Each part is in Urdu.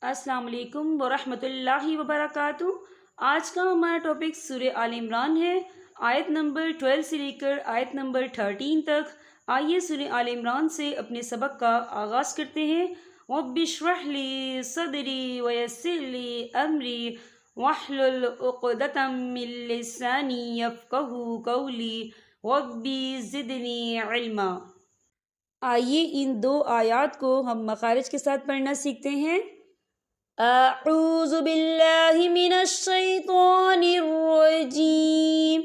السلام علیکم ورحمۃ اللہ وبرکاتہ۔ آج کا ہمارا ٹاپک سورہ آل عمران ہے، آیت نمبر 12 سے لے کر آیت نمبر 13 تک۔ آئیے سورہ آل عمران سے اپنے سبق کا آغاز کرتے ہیں۔ رب اشرح لی صدری ویسر لی امری واحلل عقدۃ من لسانی یفقہوا قولی رب زدنی علما۔ آئیے ان دو آیات کو ہم مخارج کے ساتھ پڑھنا سیکھتے ہیں۔ اعوذ باللہ من الشیطان الرجیم،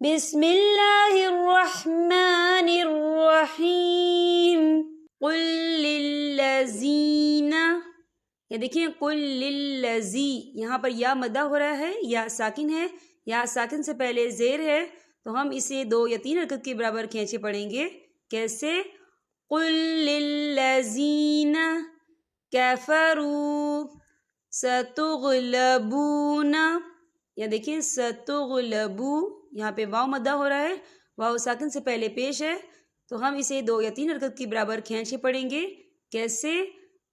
بسم اللہ الرحمن الرحیم۔ قل للذین، یہ دیکھیں قل للذی، یہاں پر یا مدہ ہو رہا ہے، یا ساکن ہے، یا ساکن سے پہلے زیر ہے، تو ہم اسے 2 یا 3 حرکت کے برابر کھینچے پڑھیں گے۔ کیسے؟ قل للذین کفروا ستغلبون، یا دیکھیں ستغلبو، یہاں پہ واو مدہ ہو رہا ہے، واو ساکن سے پہلے پیش ہے، تو ہم اسے 2 یا 3 حرکت کے برابر کھینچ کے پڑھیں گے۔ کیسے؟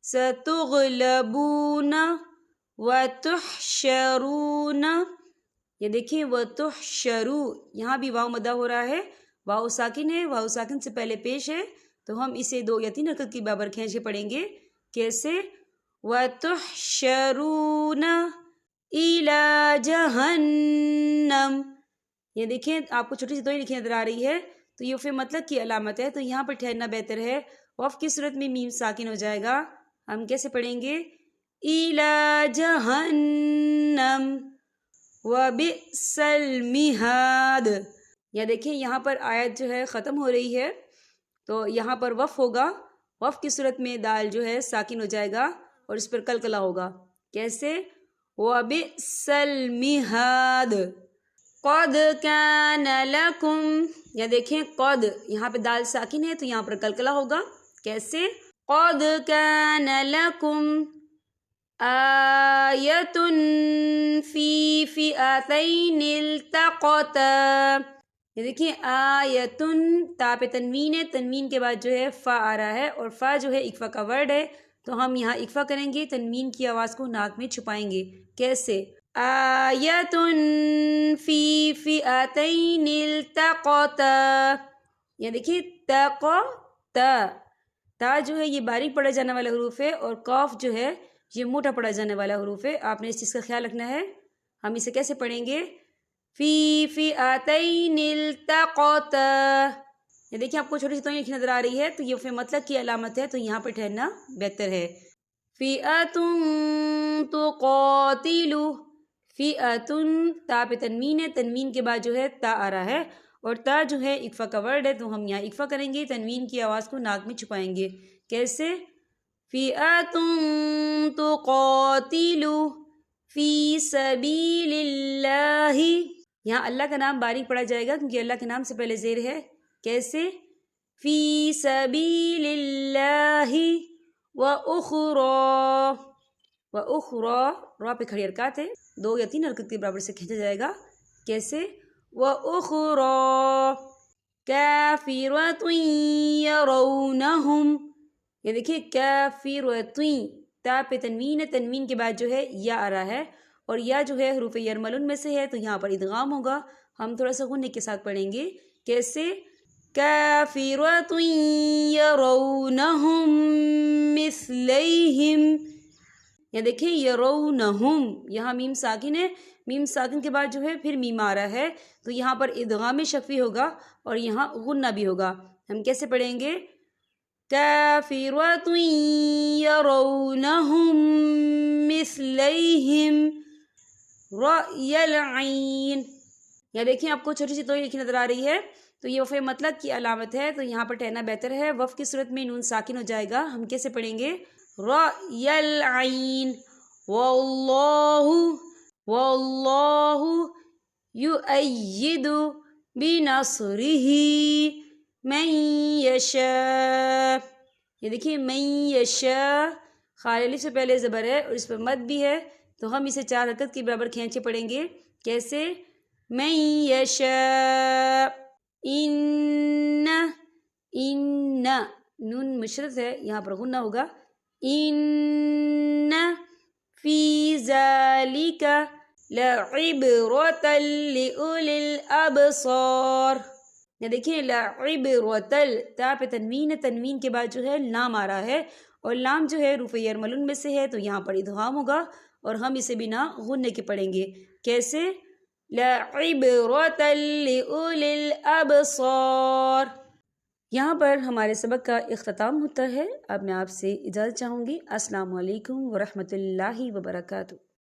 ستغلبون وتحشرون، یہ دیکھیں وتحشرو، یہاں بھی واو مدہ ہو رہا ہے، واو ساکن ہے، واو ساکن سے پہلے پیش ہے، تو ہم اسے 2 یا 3 حرکت کے برابر کھینچ کے پڑھیں گے۔ کیسے؟ وَتُحْشَرُونَ إِلَى جَهَنَّمَ، یہ دیکھیں آپ کو چھوٹی سی دوئی لکھی نظر آ رہی ہے، تو یہ فعل مطلق کی علامت ہے، تو یہاں پر ٹھہرنا بہتر ہے۔ وقف کی صورت میں میم ساکن ہو جائے گا، ہم کیسے پڑھیں گے؟ إِلَى جَهَنَّمَ وَبِئْسَ الْمِہَادُ، یا دیکھیں یہاں پر آیت جو ہے ختم ہو رہی ہے، تو یہاں پر وقف ہوگا، وقف کی صورت میں دال جو ہے ساکن ہو جائے گا اور اس پر قلقلہ ہوگا۔ کیسے؟ وَبِئْسَ الْمِہَادُ قَدْ كَانَ لَكُمْ، یا دیکھیں قد، یہاں پہ دال ساکن ہے تو یہاں پر قلقلہ ہوگا۔ کیسے؟ قَدْ كَانَ لَكُمْ آیَةٌ فِي فِئَتَيْنِ الْتَقَتَا، یہ دیکھیں آیتن، تا پہ تنوین ہے، تنوین کے بعد جو ہے فا آ رہا ہے، اور فا جو ہے اکفا کا ورڈ ہے، تو ہم یہاں اکفا کریں گے، تنوین کی آواز کو ناک میں چھپائیں گے۔ کیسے؟ آیتن فی فئتین التقطا، یہ دیکھیے تقطا، تا جو ہے یہ باریک پڑھا جانے والا حروف ہے، اور قاف جو ہے یہ موٹا پڑھا جانے والا حروف ہے، آپ نے اس چیز کا خیال رکھنا ہے۔ ہم اسے کیسے پڑھیں گے؟ فی فئتین التقطا، یہ دیکھیں آپ کو چھوٹی سی توئی لکھی نظر آ رہی ہے، تو یہ فعل مطلق کی علامت ہے، تو یہاں پر ٹھہرنا بہتر ہے۔ فئۃ تقاتل، فئۃ، تا پہ تنوین ہے، تنوین کے بعد جو ہے تا آ رہا ہے، اور تا جو ہے اکفا کا ورڈ ہے، تو ہم یہاں اکفا کریں گے، تنوین کی آواز کو ناک میں چھپائیں گے۔ کیسے؟ فئۃ تقاتل فی سبیل اللہ، یہاں اللہ کا نام باریک پڑھا جائے گا کیونکہ اللہ کے نام سے پہلے زیر ہے۔ کیسے؟ فی سبیل اللہ وَأُخْرَى، وَأُخْرَى، را پہ کھڑی حرکات ہے، 2 یا 3 حرکت کے برابر سے کھینچا جائے گا۔ کیسے؟ وَأُخْرَى کَافِرَةٌ يَرَوْنَهُمْ، یہ دیکھیے کافرۃ، تا پہ تنوین ہے، تنوین کے بعد جو ہے یا آ رہا ہے، اور یا جو ہے حروف یرملون میں سے ہے، تو یہاں پر ادغام ہوگا، ہم تھوڑا سا غنّے کے ساتھ پڑھیں گے۔ کیسے؟ کافرۃ یرونہم مثلیہم، یا دیکھیں یرونہم، یہاں میم ساکن ہے، میم ساکن کے بعد جو ہے پھر میم آ رہا ہے، تو یہاں پر ادغام شفوی ہوگا اور یہاں غنہ بھی ہوگا۔ ہم کیسے پڑھیں گے؟ کافرۃ یرونہم مثلیہم رأی العین، یا دیکھیں آپ کو چھوٹی سی توئی لکھی نظر آ رہی ہے، تو یہ وفع مطلق کی علامت ہے، تو یہاں پر ٹھہرنا بہتر ہے۔ وقف کی صورت میں نون ساکن ہو جائے گا، ہم کیسے پڑھیں گے؟ رأی العین واللہ، واللہ یؤید بنصرہ من یشاء، یہ دیکھیے من یشاء، خالی الف سے پہلے زبر ہے اور اس پر مد بھی ہے، تو ہم اسے 4 حرکت کے برابر کھینچے پڑھیں گے۔ کیسے؟ من یشاء، ان، نون مشرط ہے، یہاں پر غنہ ہوگا، ان ذالک لعبرۃ لأولی الابصار۔ یہ دیکھیں لعبرۃ، تا پہ تنوین ہے، تنوین کے بعد جو ہے لام آ رہا ہے، اور لام جو ہے حروف یرملون میں سے ہے، تو یہاں پر ادغام ہوگا اور ہم اسے بنا غنے کے پڑھیں گے۔ کیسے؟ لعبرۃ لأولی الابصار۔ یہاں پر ہمارے سبق کا اختتام ہوتا ہے۔ اب میں آپ سے اجازت چاہوں گی۔ السلام علیکم ورحمۃ اللہ وبرکاتہ۔